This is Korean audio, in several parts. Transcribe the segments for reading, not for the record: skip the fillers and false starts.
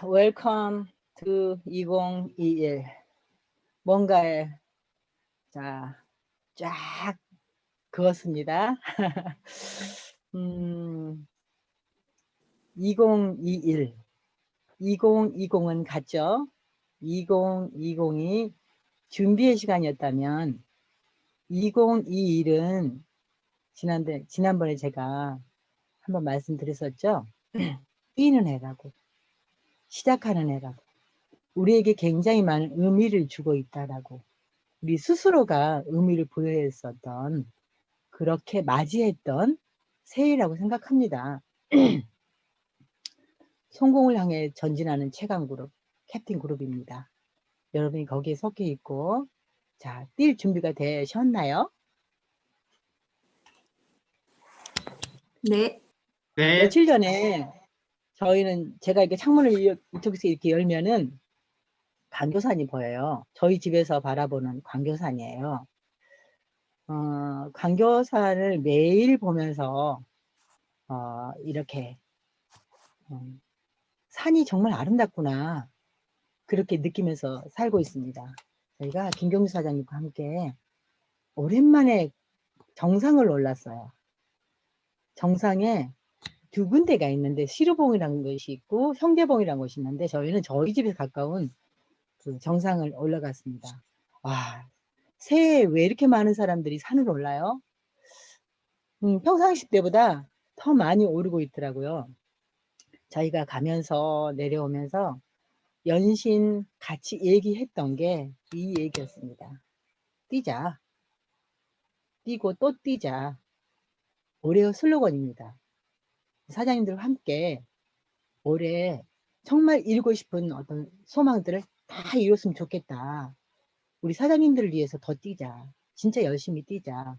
Welcome to 2021. 뭔가에 쫙 그었습니다. 2021. 2020은 갔죠. 2020이 준비의 시간이었다면 2021은 지난번에 제가 한번 말씀드렸었죠. 뛰는 해라고, 시작하는 해라고, 우리에게 굉장히 많은 의미를 주고 있다라고, 우리 스스로가 의미를 부여했었던, 그렇게 맞이했던 새해라고 생각합니다. 성공을 향해 전진하는 최강 그룹, 캡틴 그룹입니다. 여러분이 거기에 섞여 있고, 자, 뛸 준비가 되셨나요? 네. 네. 며칠 전에 제가 이렇게 창문을 이쪽에서 이렇게 열면은 광교산이 보여요. 저희 집에서 바라보는 광교산이에요. 광교산을 매일 보면서 이렇게 산이 정말 아름답구나, 그렇게 느끼면서 살고 있습니다. 저희가 김경주 사장님과 함께 오랜만에 정상을 올랐어요. 정상에 두 군데가 있는데 시루봉이라는 것이 있고 형제봉이라는 것이 있는데, 저희는 저희 집에 가까운 그 정상을 올라갔습니다. 와, 새해에 왜 이렇게 많은 사람들이 산을 올라요? 평상시 때보다 더 많이 오르고 있더라고요. 저희가 가면서 내려오면서 연신 같이 얘기했던 게 이 얘기였습니다. 뛰자. 뛰고 또 뛰자. 올해의 슬로건입니다. 사장님들과 함께 올해 정말 이루고 싶은 어떤 소망들을 다 이뤘으면 좋겠다. 우리 사장님들을 위해서 더 뛰자. 진짜 열심히 뛰자.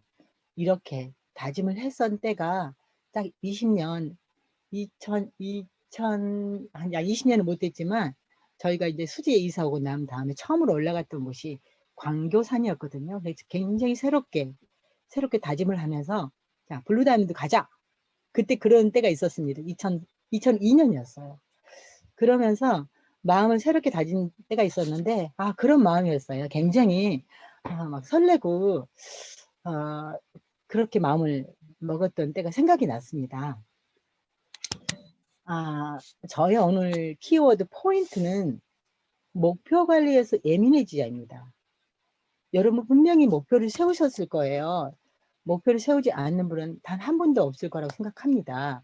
이렇게 다짐을 했던 때가 딱 20년, 20년은 못했지만, 저희가 이제 수지에 이사 오고 난 다음에 처음으로 올라갔던 곳이 광교산이었거든요. 그래서 굉장히 새롭게 다짐을 하면서, 자, 블루다이아몬드 가자. 그때 그런 때가 있었습니다. 2002년이었어요. 그러면서 마음을 새롭게 다진 때가 있었는데, 그런 마음이었어요. 굉장히 막 설레고 그렇게 마음을 먹었던 때가 생각이 났습니다. 저의 오늘 키워드 포인트는 목표 관리에서 예민해지자입니다. 여러분 분명히 목표를 세우셨을 거예요. 목표를 세우지 않는 분은 단 한 분도 없을 거라고 생각합니다.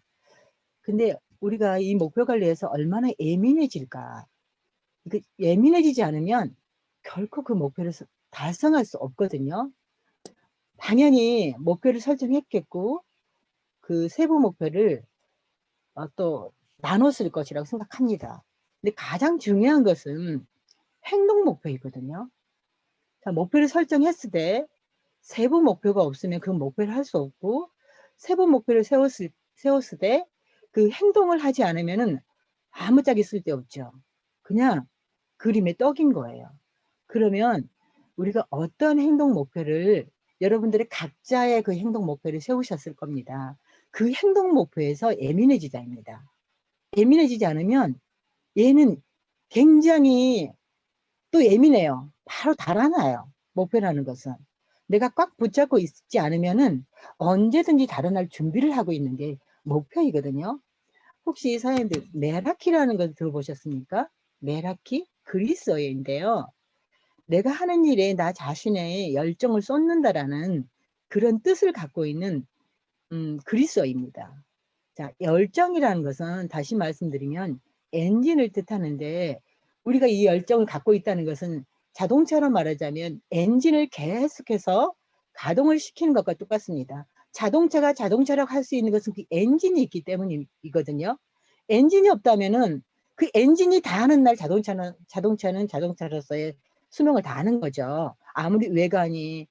근데 우리가 이 목표 관리에서 얼마나 예민해질까? 예민해지지 않으면 결코 그 목표를 달성할 수 없거든요. 당연히 목표를 설정했겠고, 그 세부 목표를 또 나눴을 것이라고 생각합니다. 근데 가장 중요한 것은 행동 목표이거든요. 자, 목표를 설정했을 때 세부 목표가 없으면 그 목표를 할 수 없고, 세부 목표를 세웠을 때 그 행동을 하지 않으면은 아무짝에 쓸데없죠. 그냥 그림의 떡인 거예요. 그러면 우리가 어떤 행동 목표를, 여러분들의 각자의 그 행동 목표를 세우셨을 겁니다. 그 행동 목표에서 예민해지자입니다. 예민해지지 않으면 얘는 굉장히 또 예민해요. 바로 달아나요. 목표라는 것은. 내가 꽉 붙잡고 있지 않으면은 언제든지 달아날 준비를 하고 있는 게 목표이거든요. 혹시 사연들 메라키라는 걸 들어보셨습니까? 메라키? 그리스어인데요. 내가 하는 일에 나 자신의 열정을 쏟는다라는 그런 뜻을 갖고 있는 그리스어입니다. 자, 열정이라는 것은 다시 말씀드리면 엔진을 뜻하는데, 우리가 이 열정을 갖고 있다는 것은 자동차로 말하자면 엔진을 계속해서 가동을 시키는 것과 똑같습니다. 자동차가 자동차라고 할 수 있는 것은 그 엔진이 있기 때문이거든요. 엔진이 없다면은 그 엔진이 다 하는 날 자동차는 자동차로서의 수명을 다하는 거죠. 아무리 외관이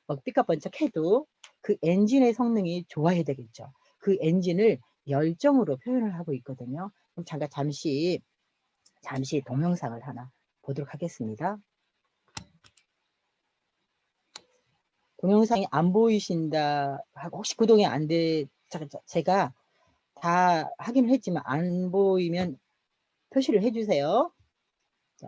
막 삐까번쩍해도 그 엔진의 성능이 좋아야 되겠죠. 그 엔진을 열정으로 표현을 하고 있거든요. 그럼 잠시 동영상을 하나 보도록 하겠습니다. 동영상이 안 보이신다 하고, 혹시 구동이 안 돼, 제가 다 확인을 했지만 안 보이면 표시를 해주세요. 자,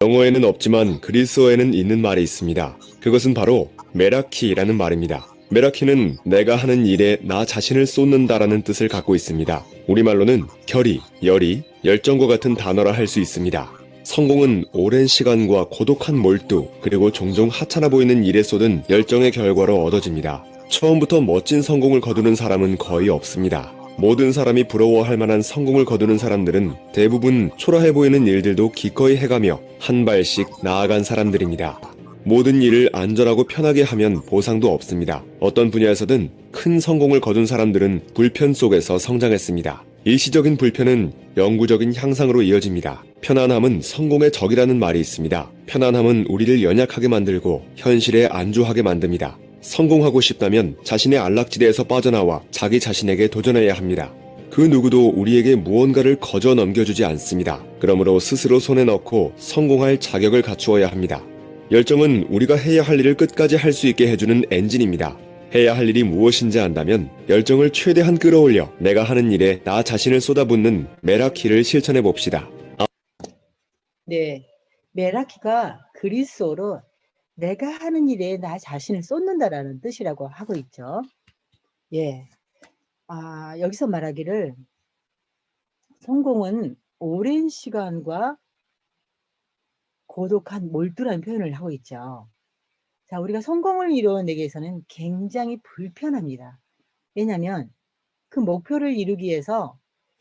영어에는 없지만 그리스어에는 있는 말이 있습니다. 그것은 바로 메라키라는 말입니다. 메라키는 내가 하는 일에 나 자신을 쏟는다라는 뜻을 갖고 있습니다. 우리말로는 결의, 열의, 열정과 같은 단어라 할 수 있습니다. 성공은 오랜 시간과 고독한 몰두, 그리고 종종 하찮아 보이는 일에 쏟은 열정의 결과로 얻어집니다. 처음부터 멋진 성공을 거두는 사람은 거의 없습니다. 모든 사람이 부러워할 만한 성공을 거두는 사람들은 대부분 초라해 보이는 일들도 기꺼이 해가며 한 발씩 나아간 사람들입니다. 모든 일을 안전하고 편하게 하면 보상도 없습니다. 어떤 분야에서든 큰 성공을 거둔 사람들은 불편 속에서 성장했습니다. 일시적인 불편은 영구적인 향상으로 이어집니다. 편안함은 성공의 적이라는 말이 있습니다. 편안함은 우리를 연약하게 만들고 현실에 안주하게 만듭니다. 성공하고 싶다면 자신의 안락지대에서 빠져나와 자기 자신에게 도전해야 합니다. 그 누구도 우리에게 무언가를 거저 넘겨주지 않습니다. 그러므로 스스로 손에 넣고 성공할 자격을 갖추어야 합니다. 열정은 우리가 해야 할 일을 끝까지 할 수 있게 해주는 엔진입니다. 해야 할 일이 무엇인지 안다면 열정을 최대한 끌어올려 내가 하는 일에 나 자신을 쏟아붓는 메라키를 실천해 봅시다. 네, 메라키가 그리스어로 내가 하는 일에 나 자신을 쏟는다라는 뜻이라고 하고 있죠. 예, 여기서 말하기를 성공은 오랜 시간과 고독한 몰두라는 표현을 하고 있죠. 자, 우리가 성공을 이루어내기 위해서는 굉장히 불편합니다. 왜냐하면 그 목표를 이루기 위해서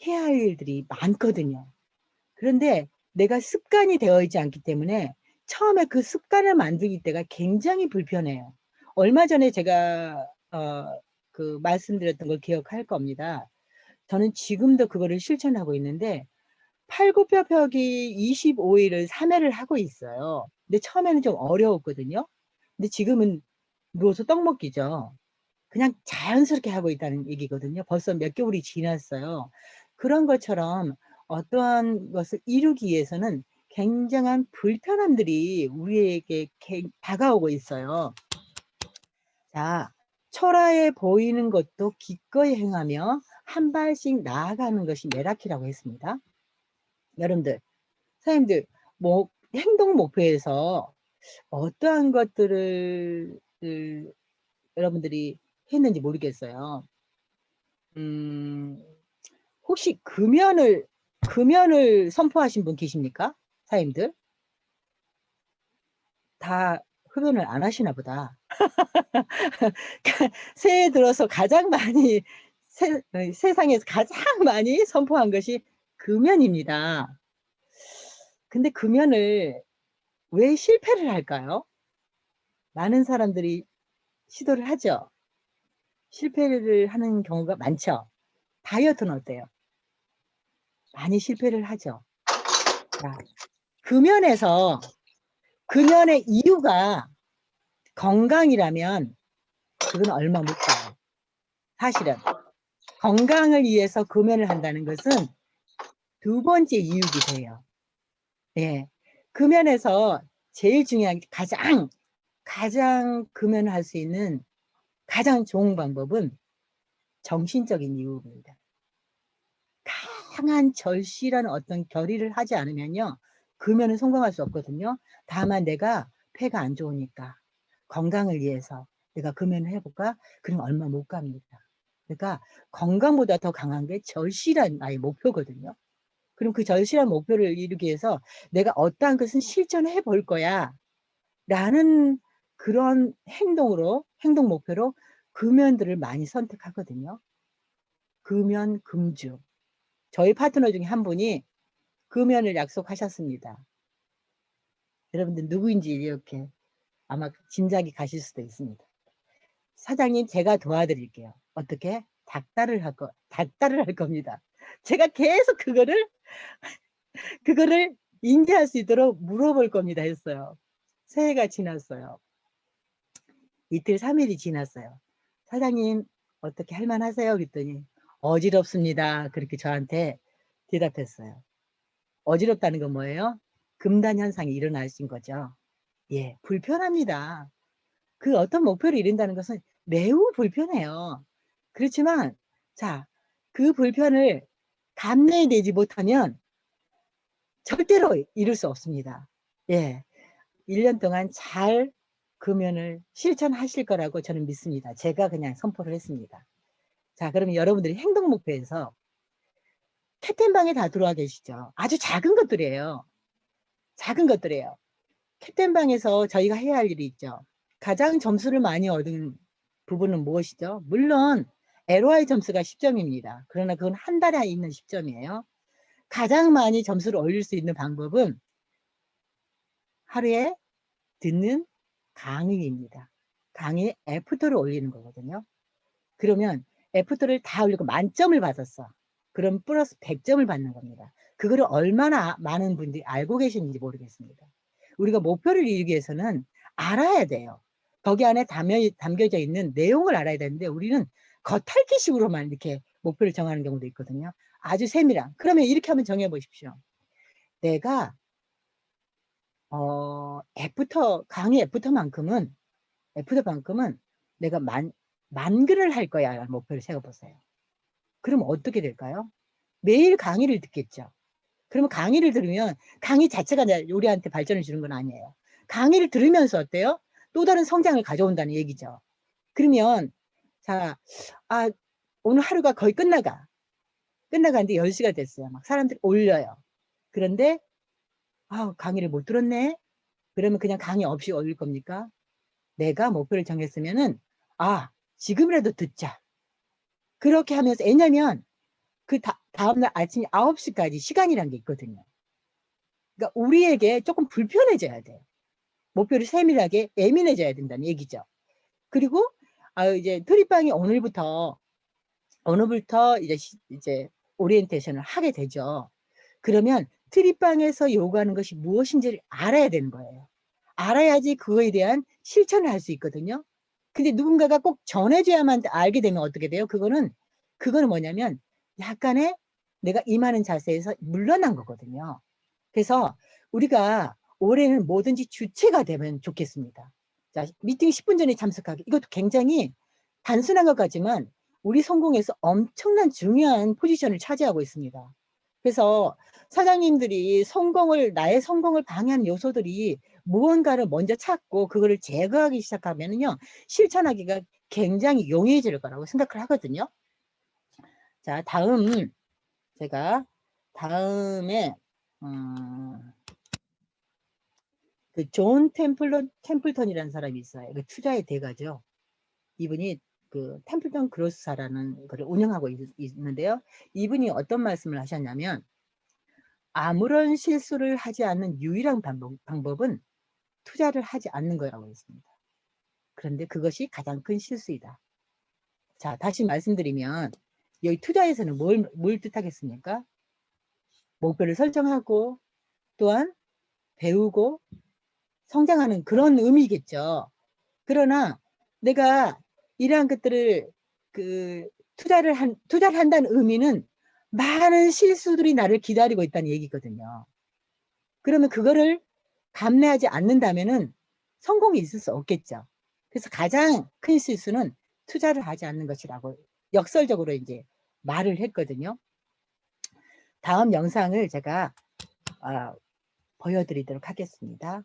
해야 할 일들이 많거든요. 그런데 내가 습관이 되어 있지 않기 때문에 처음에 그 습관을 만들기 때가 굉장히 불편해요. 얼마 전에 제가 말씀드렸던 걸 기억할 겁니다. 저는 지금도 그거를 실천하고 있는데 팔굽혀펴기 25일을 3회를 하고 있어요. 근데 처음에는 좀 어려웠거든요. 근데 지금은 누워서 떡 먹기죠. 그냥 자연스럽게 하고 있다는 얘기거든요. 벌써 몇 개월이 지났어요. 그런 것처럼 어떠한 것을 이루기 위해서는 굉장한 불편함들이 우리에게 다가오고 있어요. 자, 초라해 보이는 것도 기꺼이 행하며 한 발씩 나아가는 것이 메라키라고 했습니다. 여러분들, 선생님들, 행동 목표에서 어떠한 것들을 여러분들이 했는지 모르겠어요. 혹시 금연을 선포하신 분 계십니까? 사님들? 다 흡연을 안 하시나 보다. 새해 들어서 가장 많이 세상에서 가장 많이 선포한 것이 금연입니다. 근데 금연을 왜 실패를 할까요? 많은 사람들이 시도를 하죠. 실패를 하는 경우가 많죠. 다이어트는 어때요? 많이 실패를 하죠. 자, 금연의 이유가 건강이라면 그건 얼마 못 가요. 사실은 건강을 위해서 금연을 한다는 것은 두 번째 이유이기 돼요. 예, 금연에서 제일 중요한 게 가장 금연을 할 수 있는 가장 좋은 방법은 정신적인 이유입니다. 강한 절실한 어떤 결의를 하지 않으면요, 금연은 성공할 수 없거든요. 다만 내가 폐가 안 좋으니까 건강을 위해서 내가 금연을 해볼까? 그럼 얼마 못 갑니다. 그러니까 건강보다 더 강한 게 절실한 나의 목표거든요. 그럼 그 절실한 목표를 이루기 위해서 내가 어떠한 것은 실천해 볼 거야 라는 그런 행동 목표로 금연들을 많이 선택하거든요. 금연, 금주. 저희 파트너 중에 한 분이 금연을 약속하셨습니다. 여러분들 누구인지 이렇게 아마 짐작이 가실 수도 있습니다. 사장님, 제가 도와드릴게요. 어떻게? 닭다를 할 겁니다. 제가 계속 그거를 인지할 수 있도록 물어볼 겁니다 했어요. 새해가 지났어요. 이틀 3일이 지났어요. 사장님, 어떻게 할만하세요? 그랬더니 어지럽습니다. 그렇게 저한테 대답했어요. 어지럽다는 건 뭐예요? 금단 현상이 일어나신 거죠. 예, 불편합니다. 그 어떤 목표를 이룬다는 것은 매우 불편해요. 그렇지만 자, 그 불편을 감내내지 못하면 절대로 이룰 수 없습니다. 예, 1년 동안 잘 금연을 실천하실 거라고 저는 믿습니다. 제가 그냥 선포를 했습니다. 자, 그러면 여러분들이 행동 목표에서 캡틴방에 다 들어와 계시죠? 아주 작은 것들이에요. 작은 것들이에요. 캡틴방에서 저희가 해야 할 일이 있죠. 가장 점수를 많이 얻은 부분은 무엇이죠? 물론 LOI 점수가 10점입니다. 그러나 그건 한 달에 있는 10점이에요. 가장 많이 점수를 올릴 수 있는 방법은 하루에 듣는 강의입니다. 강의 애프터를 올리는 거거든요. 그러면 애프터를 다 올리고 만점을 받았어. 그럼 플러스 100점을 받는 겁니다. 그거를 얼마나 많은 분들이 알고 계시는지 모르겠습니다. 우리가 목표를 이루기 위해서는 알아야 돼요. 거기 안에 담겨져 있는 내용을 알아야 되는데 우리는 겉핥기식으로만 이렇게 목표를 정하는 경우도 있거든요. 아주 세밀한. 그러면 이렇게 한번 정해 보십시오. 내가 강의 애프터만큼은 내가 만 글을 할 거야 라는 목표를 세워보세요. 그럼 어떻게 될까요? 매일 강의를 듣겠죠. 그러면 강의를 들으면 강의 자체가 우리한테 발전을 주는 건 아니에요. 강의를 들으면서 어때요? 또 다른 성장을 가져온다는 얘기죠. 그러면 자, 오늘 하루가 거의 끝나가는데 10시가 됐어요. 막 사람들이 올려요. 그런데 강의를 못 들었네. 그러면 그냥 강의 없이 올릴 겁니까? 내가 목표를 정했으면은 지금이라도 듣자. 그렇게 하면서 왜냐면 그 다음날 아침 9시까지 시간이란 게 있거든요. 그러니까 우리에게 조금 불편해져야 돼요. 목표를 세밀하게 예민해져야 된다는 얘기죠. 그리고 이제 트립방이 오늘부터 이제 오리엔테이션을 하게 되죠. 그러면 트립방에서 요구하는 것이 무엇인지를 알아야 되는 거예요. 알아야지 그거에 대한 실천을 할 수 있거든요. 근데 누군가가 꼭 전해줘야만 알게 되면 어떻게 돼요? 그거는 뭐냐면 약간의 내가 임하는 자세에서 물러난 거거든요. 그래서 우리가 올해는 뭐든지 주체가 되면 좋겠습니다. 자, 미팅 10분 전에 참석하기. 이것도 굉장히 단순한 것 같지만 우리 성공에서 엄청난 중요한 포지션을 차지하고 있습니다. 그래서 사장님들이 나의 성공을 방해하는 요소들이 무언가를 먼저 찾고 그거를 제거하기 시작하면요, 실천하기가 굉장히 용이해질 거라고 생각을 하거든요. 자, 제가 다음에 그 존 템플턴이라는 사람이 있어요. 그 투자의 대가죠. 이분이 그 템플턴 그로스사라는 거를 운영하고 있는데요. 이분이 어떤 말씀을 하셨냐면 아무런 실수를 하지 않는 유일한 방법은 투자를 하지 않는 거라고 했습니다. 그런데 그것이 가장 큰 실수이다. 자, 다시 말씀드리면 여기 투자에서는 뭘 뜻하겠습니까? 목표를 설정하고 또한 배우고 성장하는 그런 의미겠죠. 그러나 내가 이러한 것들을 투자를 한다는 의미는 많은 실수들이 나를 기다리고 있다는 얘기거든요. 그러면 그거를 감내하지 않는다면은 성공이 있을 수 없겠죠. 그래서 가장 큰 실수는 투자를 하지 않는 것이라고 역설적으로 이제 말을 했거든요. 다음 영상을 제가 보여드리도록 하겠습니다.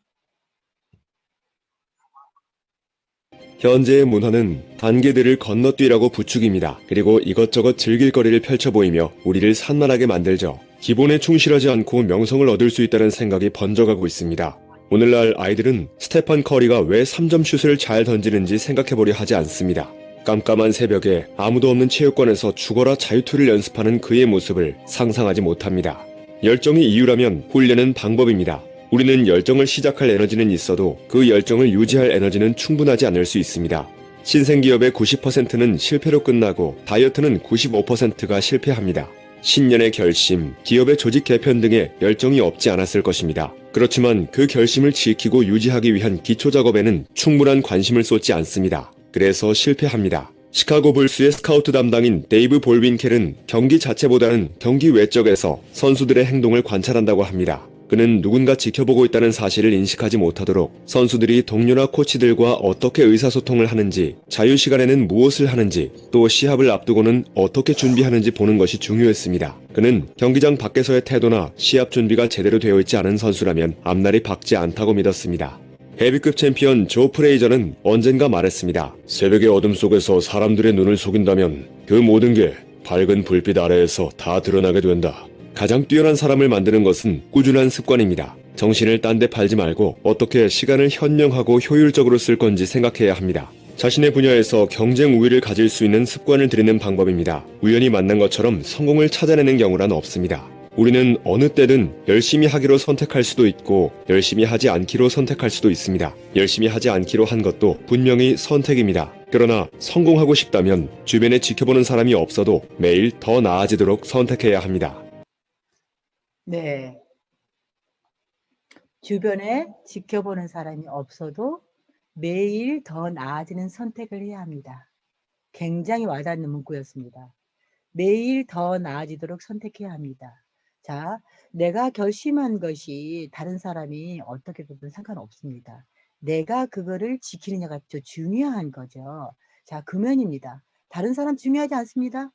현재의 문화는 단계들을 건너뛰라고 부추깁니다. 그리고 이것저것 즐길 거리를 펼쳐 보이며 우리를 산만하게 만들죠. 기본에 충실하지 않고 명성을 얻을 수 있다는 생각이 번져가고 있습니다. 오늘날 아이들은 스테판 커리가 왜 3점 슛을 잘 던지는지 생각해보려 하지 않습니다. 깜깜한 새벽에 아무도 없는 체육관에서 죽어라 자유투를 연습하는 그의 모습을 상상하지 못합니다. 열정이 이유라면 훈련은 방법입니다. 우리는 열정을 시작할 에너지는 있어도 그 열정을 유지할 에너지는 충분하지 않을 수 있습니다. 신생기업의 90%는 실패로 끝나고 다이어트는 95%가 실패합니다. 신년의 결심, 기업의 조직 개편 등에 열정이 없지 않았을 것입니다. 그렇지만 그 결심을 지키고 유지하기 위한 기초 작업에는 충분한 관심을 쏟지 않습니다. 그래서 실패합니다. 시카고 불스의 스카우트 담당인 데이브 볼빈켈은 경기 자체보다는 경기 외적에서 선수들의 행동을 관찰한다고 합니다. 그는 누군가 지켜보고 있다는 사실을 인식하지 못하도록 선수들이 동료나 코치들과 어떻게 의사소통을 하는지, 자유시간에는 무엇을 하는지, 또 시합을 앞두고는 어떻게 준비하는지 보는 것이 중요했습니다. 그는 경기장 밖에서의 태도나 시합 준비가 제대로 되어 있지 않은 선수라면 앞날이 밝지 않다고 믿었습니다. 헤비급 챔피언 조 프레이저는 언젠가 말했습니다. 새벽의 어둠 속에서 사람들의 눈을 속인다면 그 모든 게 밝은 불빛 아래에서 다 드러나게 된다. 가장 뛰어난 사람을 만드는 것은 꾸준한 습관입니다. 정신을 딴 데 팔지 말고 어떻게 시간을 현명하고 효율적으로 쓸 건지 생각해야 합니다. 자신의 분야에서 경쟁 우위를 가질 수 있는 습관을 들이는 방법입니다. 우연히 만난 것처럼 성공을 찾아내는 경우란 없습니다. 우리는 어느 때든 열심히 하기로 선택할 수도 있고 열심히 하지 않기로 선택할 수도 있습니다. 열심히 하지 않기로 한 것도 분명히 선택입니다. 그러나 성공하고 싶다면 주변에 지켜보는 사람이 없어도 매일 더 나아지도록 선택해야 합니다. 네. 주변에 지켜보는 사람이 없어도 매일 더 나아지는 선택을 해야 합니다. 굉장히 와닿는 문구였습니다. 매일 더 나아지도록 선택해야 합니다. 자, 내가 결심한 것이 다른 사람이 어떻게 보든 상관없습니다. 내가 그거를 지키느냐가 더 중요한 거죠. 자, 금연입니다. 다른 사람 중요하지 않습니다.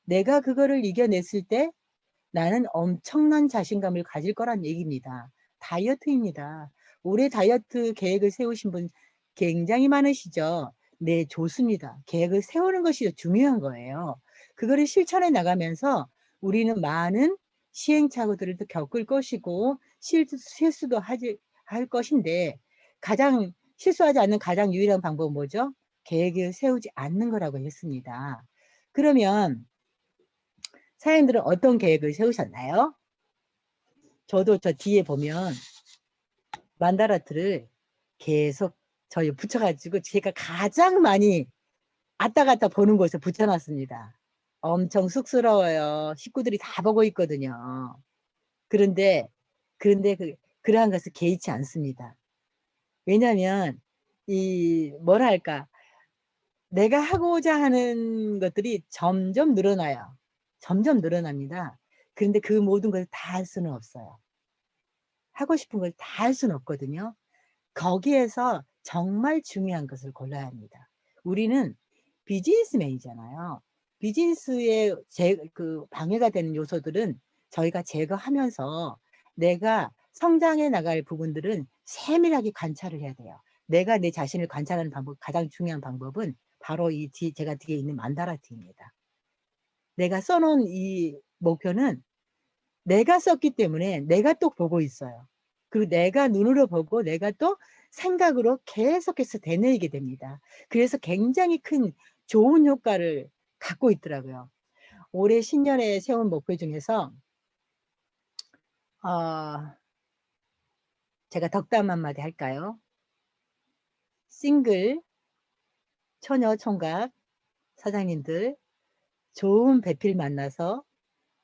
내가 그거를 이겨냈을 때 나는 엄청난 자신감을 가질 거란 얘기입니다. 다이어트입니다. 올해 다이어트 계획을 세우신 분 굉장히 많으시죠? 네, 좋습니다. 계획을 세우는 것이 중요한 거예요. 그거를 실천해 나가면서 우리는 많은 시행착오들을 또 겪을 것이고 실수도 할 것인데 가장 실수하지 않는 가장 유일한 방법은 뭐죠? 계획을 세우지 않는 거라고 했습니다. 그러면 사장님들은 어떤 계획을 세우셨나요? 저도 저 뒤에 보면 만다라트를 계속 저희 붙여가지고 제가 가장 많이 왔다 갔다 보는 곳에 붙여놨습니다. 엄청 쑥스러워요. 식구들이 다 보고 있거든요. 그런데 그러한 것을 개의치 않습니다. 왜냐하면 뭐랄까 내가 하고자 하는 것들이 점점 늘어나요. 점점 늘어납니다. 그런데 그 모든 걸 다 할 수는 없어요. 하고 싶은 걸 다 할 수는 없거든요. 거기에서 정말 중요한 것을 골라야 합니다. 우리는 비즈니스맨이잖아요. 비즈니스에 방해가 되는 요소들은 저희가 제거하면서 내가 성장해 나갈 부분들은 세밀하게 관찰을 해야 돼요. 내가 내 자신을 관찰하는 방법, 가장 중요한 방법은 바로 제가 뒤에 있는 만다라트입니다. 내가 써놓은 이 목표는 내가 썼기 때문에 내가 또 보고 있어요. 그리고 내가 눈으로 보고 내가 또 생각으로 계속해서 되뇌이게 됩니다. 그래서 굉장히 큰 좋은 효과를 갖고 있더라고요. 올해 신년에 세운 목표 중에서 제가 덕담 한마디 할까요? 싱글, 처녀, 총각, 사장님들 좋은 배필 만나서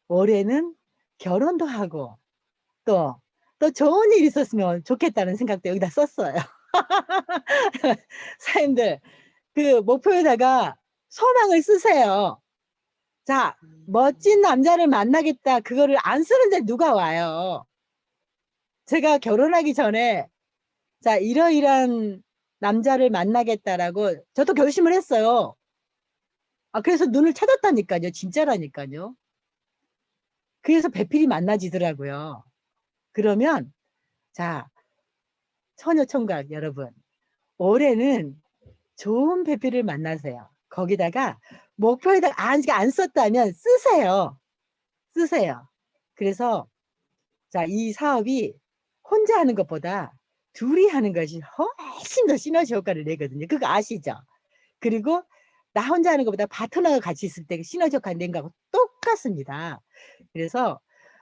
올해는 결혼도 하고 또 좋은 일 있었으면 좋겠다는 생각도 여기다 썼어요. 사장님들 그 목표에다가 소망을 쓰세요. 자, 멋진 남자를 만나겠다. 그거를 안 쓰는데 누가 와요? 제가 결혼하기 전에 자, 이러이러한 남자를 만나겠다라고 저도 결심을 했어요. 그래서 눈을 찾았다니까요. 진짜라니까요. 그래서 배필이 만나지더라고요. 그러면 자, 처녀총각 여러분, 올해는 좋은 배필을 만나세요. 거기다가 목표에다가 안 썼다면 쓰세요. 쓰세요. 그래서 자, 이 사업이 혼자 하는 것보다 둘이 하는 것이 훨씬 더 시너지 효과를 내거든요. 그거 아시죠? 그리고 나 혼자 하는 것보다 파트너가 같이 있을 때 시너지 효과 낸 거하고 똑같습니다. 그래서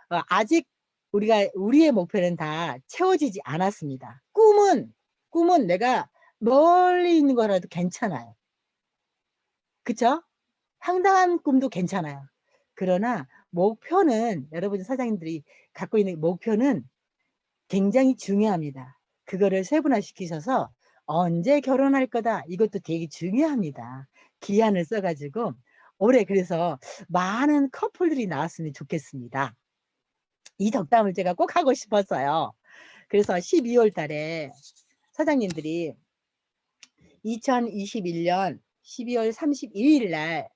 아직 우리의 목표는 다 채워지지 않았습니다. 꿈은 내가 멀리 있는 거라도 괜찮아요. 그쵸? 황당한 꿈도 괜찮아요. 그러나 목표는 여러분 사장님들이 갖고 있는 목표는 굉장히 중요합니다. 그거를 세분화시키셔서 언제 결혼할 거다 이것도 되게 중요합니다. 기한을 써가지고 올해 그래서 많은 커플들이 나왔으면 좋겠습니다. 이 덕담을 제가 꼭 하고 싶었어요. 그래서 12월 달에 사장님들이 2021년 12월 31일 날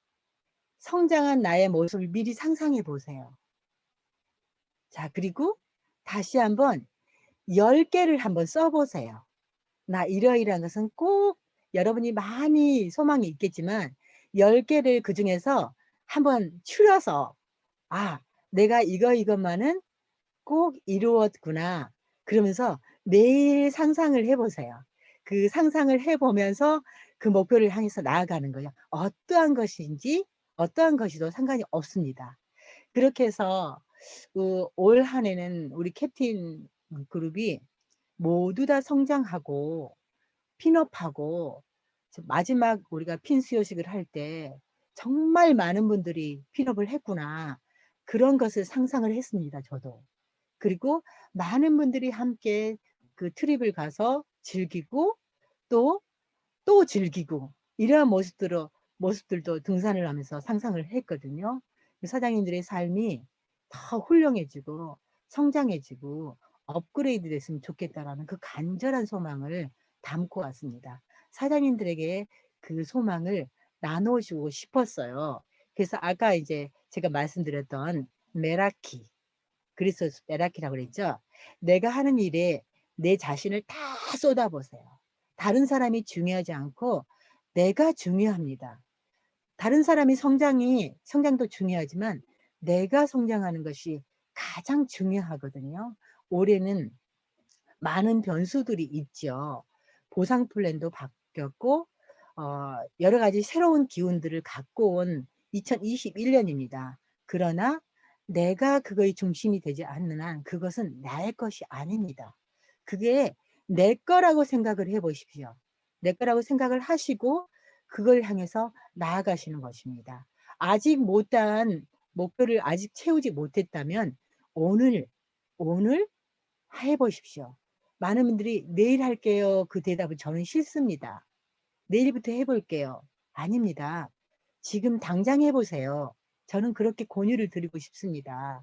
성장한 나의 모습을 미리 상상해 보세요. 자, 그리고 다시 한번 10개를 한번 써보세요. 나 이러이러한 것은 꼭 여러분이 많이 소망이 있겠지만 10개를 그 중에서 한번 추려서 아, 내가 이것만은 꼭 이루었구나. 그러면서 매일 상상을 해보세요. 그 상상을 해보면서 그 목표를 향해서 나아가는 거예요. 어떠한 것인지 어떠한 것이도 상관이 없습니다. 그렇게 해서 올 한 해는 우리 캡틴 그룹이 모두 다 성장하고 핀업하고 마지막 우리가 핀 수여식을 할 때 정말 많은 분들이 핀업을 했구나. 그런 것을 상상을 했습니다. 저도. 그리고 많은 분들이 함께 그 트립을 가서 즐기고 또 즐기고 이러한 모습들도 등산을 하면서 상상을 했거든요. 사장님들의 삶이 더 훌륭해지고 성장해지고 업그레이드 됐으면 좋겠다라는 그 간절한 소망을 담고 왔습니다. 사장님들에게 그 소망을 나눠주고 싶었어요. 그래서 아까 이제 제가 말씀드렸던 메라키, 그리스 메라키라고 그랬죠. 내가 하는 일에 내 자신을 다 쏟아보세요. 다른 사람이 중요하지 않고 내가 중요합니다. 다른 사람이 성장도 중요하지만 내가 성장하는 것이 가장 중요하거든요. 올해는 많은 변수들이 있죠. 보상 플랜도 바뀌었고 여러 가지 새로운 기운들을 갖고 온 2021년입니다. 그러나 내가 그거의 중심이 되지 않는 한 그것은 나의 것이 아닙니다. 그게 내 거라고 생각을 해보십시오. 내 거라고 생각을 하시고 그걸 향해서 나아가시는 것입니다. 아직 못한 목표를 아직 채우지 못했다면 오늘 해보십시오. 많은 분들이 내일 할게요. 그 대답은 저는 싫습니다. 내일부터 해볼게요. 아닙니다. 지금 당장 해보세요. 저는 그렇게 권유를 드리고 싶습니다.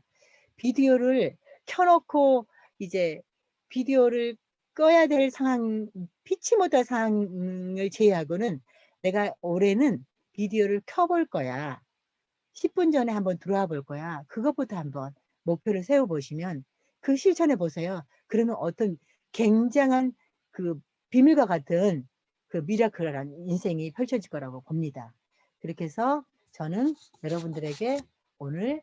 비디오를 켜놓고 이제 비디오를 꺼야 될 상황, 피치 못할 상황을 제외하고는 내가 올해는 비디오를 켜볼 거야. 10분 전에 한번 들어와 볼 거야. 그것부터 한번 목표를 세워보시면 그 실천해 보세요. 그러면 어떤 굉장한 그 비밀과 같은 그 미라클한 인생이 펼쳐질 거라고 봅니다. 그렇게 해서 저는 여러분들에게 오늘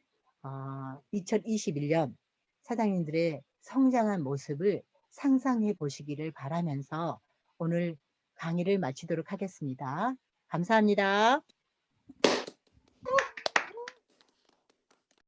2021년 사장님들의 성장한 모습을 상상해 보시기를 바라면서 오늘 강의를 마치도록 하겠습니다. 감사합니다.